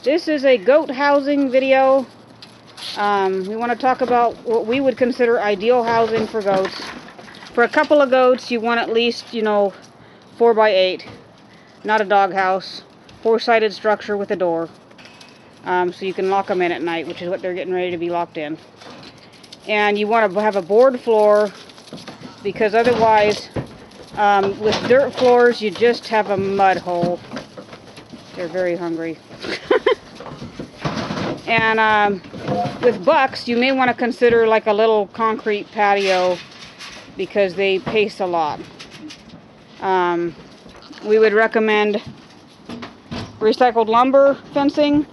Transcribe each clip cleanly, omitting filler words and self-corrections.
This is a goat housing video. We want to talk about what we would consider ideal housing for goats. For a couple of goats, you want at least, 4x8. Not a dog house. 4-sided structure with a door. So you can lock them in at night, which is what they're getting ready to be locked in. And you want to have a board floor, because otherwise, with dirt floors, you just have a mud hole. They're very hungry. And with bucks, you may want to consider like a little concrete patio, because they pace a lot. We would recommend recycled lumber fencing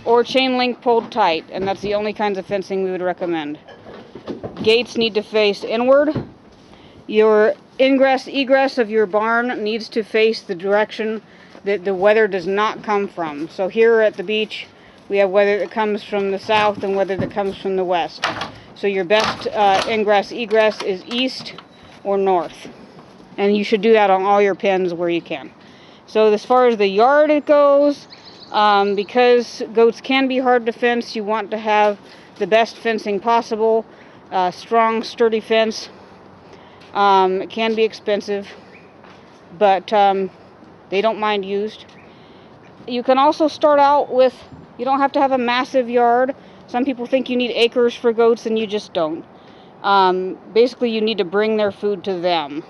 or chain link pulled tight, and that's the only kinds of fencing we would recommend. Gates need to face inward. Your ingress egress of your barn needs to face the direction that the weather does not come from. So here at the beach, we have weather that comes from the south and weather that comes from the west. So your best ingress egress is east or north, and you should do that on all your pens where you can. So as far as the yard it goes, because goats can be hard to fence, you want to have the best fencing possible. Strong, sturdy fence. It can be expensive, but they don't mind used. You can also start out with, you don't have to have a massive yard. Some people think you need acres for goats, and you just don't. Basically, you need to bring their food to them,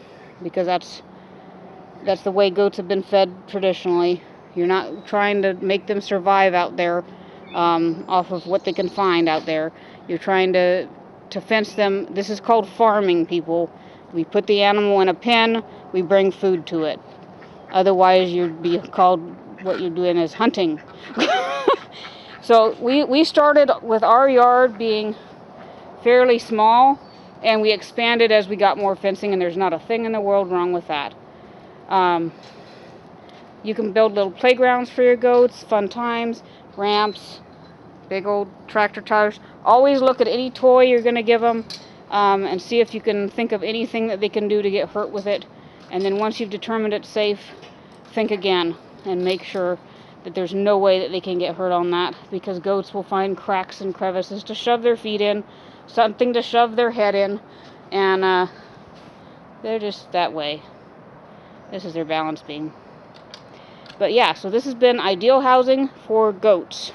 because that's the way goats have been fed traditionally. You're not trying to make them survive out there off of what they can find out there. You're trying to fence them. This is called farming, people. We put the animal in a pen, we bring food to it. Otherwise, you'd be called, what you're doing is hunting. So we started with our yard being fairly small, and we expanded as we got more fencing, and there's not a thing in the world wrong with that. You can build little playgrounds for your goats, fun times, ramps, big old tractor tires. Always look at any toy you're going to give them, and see if you can think of anything that they can do to get hurt with it. And then once you've determined it's safe, think again and make sure that there's no way that they can get hurt on that, because goats will find cracks and crevices to shove their feet in, something to shove their head in, and they're just that way. This is their balance beam. But yeah, so this has been ideal housing for goats.